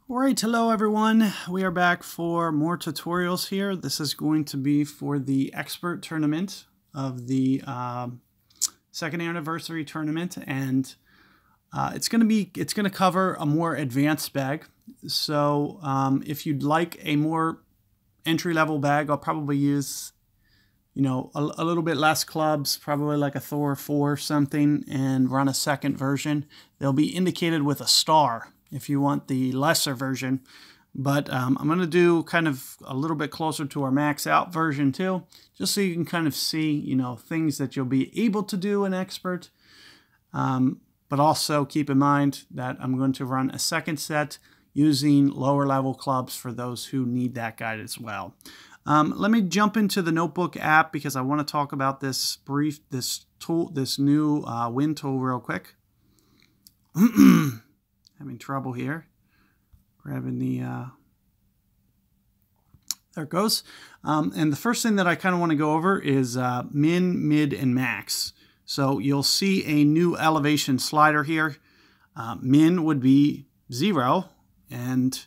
Alright, hello everyone. We are back for more tutorials here. This is going to be for the expert tournament of the second anniversary tournament, and it's going to cover a more advanced bag. So if you'd like a more entry-level bag, I'll probably use a little bit less clubs, probably like a Thor 4 or something, and run a second version. They'll be indicated with a star if you want the lesser version. But I'm going to do kind of a little bit closer to our max out version too, just so you can kind of see, things that you'll be able to do in expert. But also keep in mind that I'm going to run a second set using lower level clubs for those who need that guide as well. Let me jump into the notebook app because I want to talk about this new wind tool real quick. Having trouble here grabbing the there it goes. And the first thing that I kind of want to go over is min, mid, and max. So you'll see a new elevation slider here. Min would be 0 and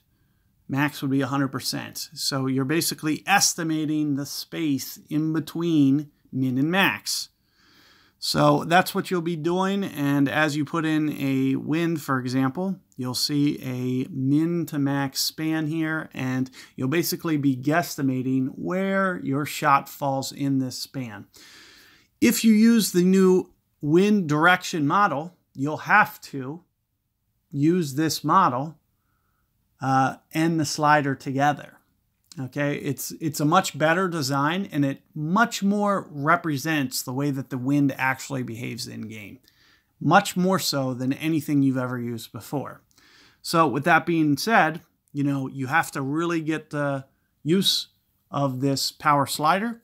max would be 100%. So you're basically estimating the space in between min and max. So that's what you'll be doing, and as you put in a wind, for example, you'll see a min to max span here, and you'll basically be guesstimating where your shot falls in this span. If you use the new wind direction model, you'll have to use this model and the slider together. Okay, it's a much better design, and it much more represents the way that the wind actually behaves in game. Much more so than anything you've ever used before. So with that being said, you have to really get the use of this power slider,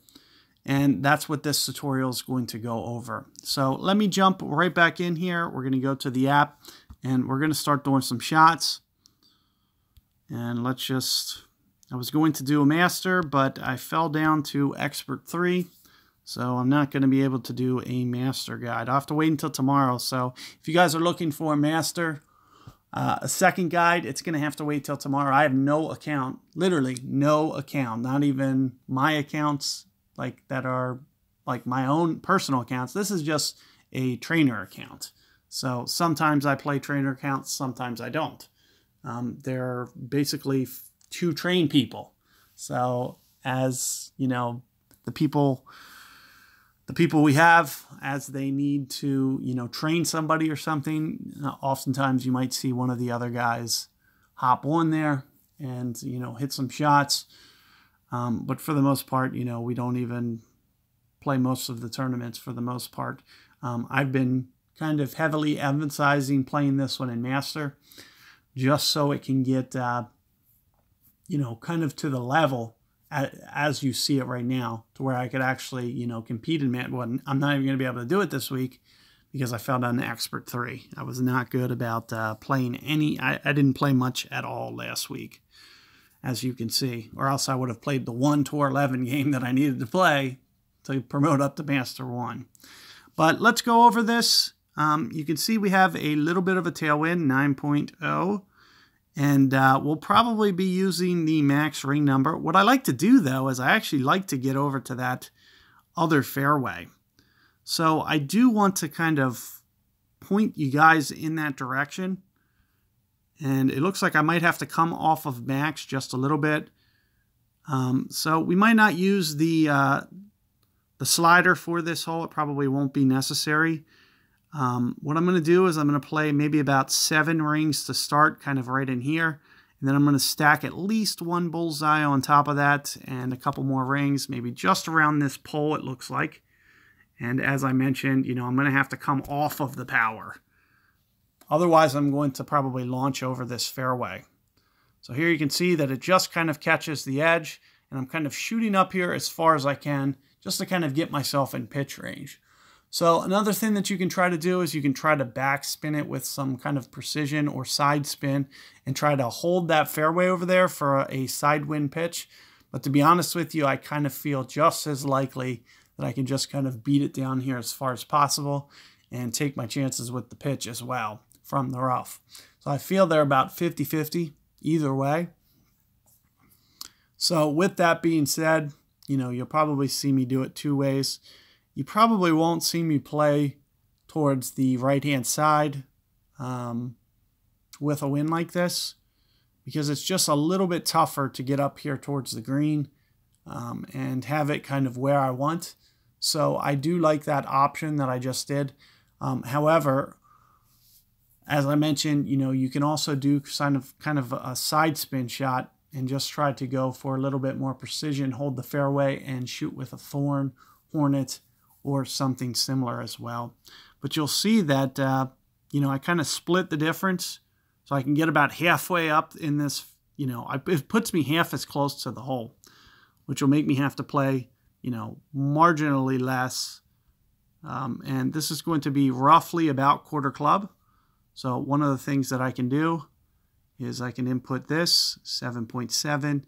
and that's what this tutorial is going to go over. So let me jump right back in here. We're going to go to the app, and we're going to start doing some shots. And I was going to do a master, but I fell down to expert 3, so I'm not going to be able to do a master guide. I'll have to wait until tomorrow. So if you guys are looking for a master, a second guide, it's going to have to wait till tomorrow. I have no account, literally no account, not even my accounts that are like my own personal accounts. This is just a trainer account. So sometimes I play trainer accounts, sometimes I don't. They're basically to train people. So as the people we have, as they need to train somebody or something, oftentimes you might see one of the other guys hop on there and hit some shots, but for the most part we don't even play most of the tournaments for the most part. I've been kind of heavily emphasizing playing this one in master just so it can get kind of to the level as you see it right now, to where I could actually, compete in Mat 1. I'm not even going to be able to do it this week because I fell down to expert 3. I was not good about playing any. I didn't play much at all last week, as you can see, or else I would have played the 1 Tour 11 game that I needed to play to promote up to Master 1. But let's go over this. You can see we have a little bit of a tailwind, 9.0. And we'll probably be using the max ring number. What I like to do, though, is I actually like to get over to that other fairway. So I do want to kind of point you guys in that direction. And it looks like I might have to come off of max just a little bit. So we might not use the slider for this hole. It probably won't be necessary. What I'm going to do is I'm going to play maybe about 7 rings to start, kind of right in here. And then I'm going to stack at least 1 bullseye on top of that and a couple more rings, maybe just around this pole, it looks like. And as I mentioned, I'm going to have to come off of the power. Otherwise, I'm going to probably launch over this fairway. So here you can see that it just kind of catches the edge, and I'm kind of shooting up here as far as I can just to kind of get myself in pitch range. So another thing that you can try to do is you can try to backspin it with some kind of precision or side spin and try to hold that fairway over there for a side wind pitch. But to be honest with you, I kind of feel just as likely that I can just kind of beat it down here as far as possible and take my chances with the pitch as well from the rough. So I feel they're about 50-50. either way. So with that being said, you'll probably see me do it two ways. You probably won't see me play towards the right-hand side with a wind like this, because it's just a little bit tougher to get up here towards the green and have it kind of where I want. So I do like that option that I just did. However, as I mentioned, you can also do kind of a side spin shot and just try to go for a little bit more precision, hold the fairway, and shoot with a thorn, hornet, or something similar as well. But you'll see that, I kind of split the difference. So I can get about halfway up in this, it puts me half as close to the hole, which will make me have to play, marginally less. And this is going to be roughly about quarter club. So one of the things that I can do is I can input this 7.7,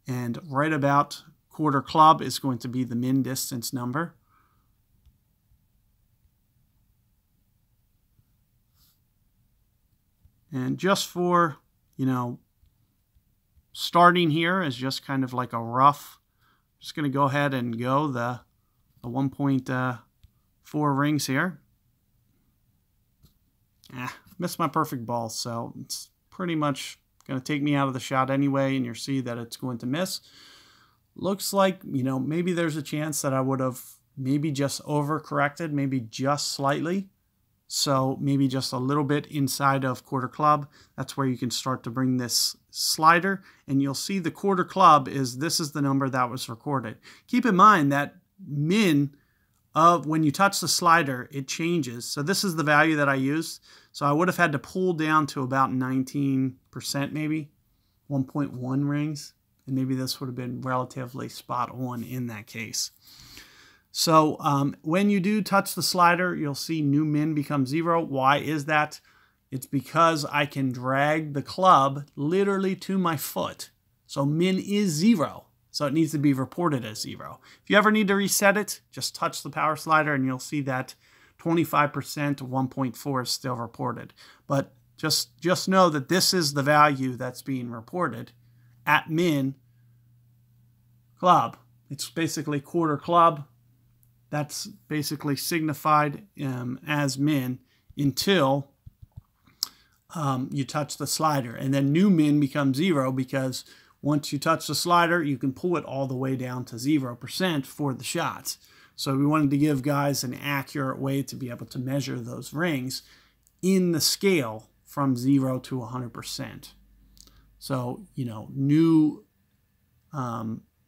and right about quarter club is going to be the min distance number. And just for, starting here is just kind of like a rough, just going to go ahead and go the 1.4 rings here. Missed my perfect ball, so it's pretty much going to take me out of the shot anyway, and you'll see that it's going to miss. Looks like, maybe there's a chance that I would have maybe just overcorrected, maybe just slightly. So maybe just a little bit inside of quarter club. That's where you can start to bring this slider, and you'll see the quarter club this is the number that was recorded. Keep in mind that min of when you touch the slider, it changes. So this is the value that I used. So I would have had to pull down to about 19%, maybe 1.1 rings. And maybe this would have been relatively spot on in that case. So when you do touch the slider, you'll see new min become 0. Why is that? It's because I can drag the club literally to my foot. So min is 0. So it needs to be reported as 0. If you ever need to reset it, just touch the power slider and you'll see that 25% to 1.4 is still reported. But just know that this is the value that's being reported at min club. It's basically quarter club. That's basically signified as min until you touch the slider. And then new min becomes 0 because once you touch the slider, you can pull it all the way down to 0% for the shots. So we wanted to give guys an accurate way to be able to measure those rings in the scale from 0 to 100%. So, new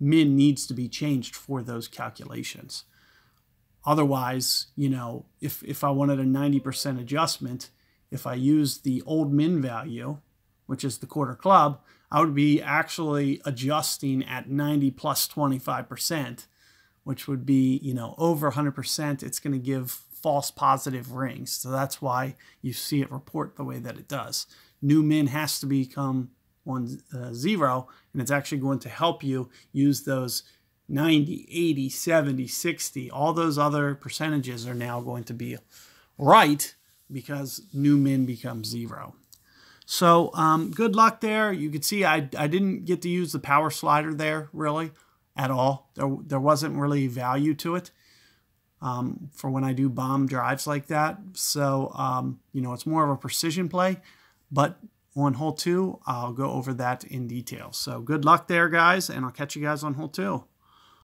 min needs to be changed for those calculations. Otherwise, if I wanted a 90% adjustment, if I used the old min value, which is the quarter club, I would be actually adjusting at 90 plus 25%, which would be, over 100%. It's going to give false positive rings. So that's why you see it report the way that it does. New min has to become 0, and it's actually going to help you use those 90, 80, 70, 60. All those other percentages are now going to be right because new min becomes 0. So good luck there. You can see I didn't get to use the power slider there really at all. There wasn't really value to it for when I do bomb drives like that. So, it's more of a precision play. But on hole 2, I'll go over that in detail. So good luck there, guys, and I'll catch you guys on hole 2.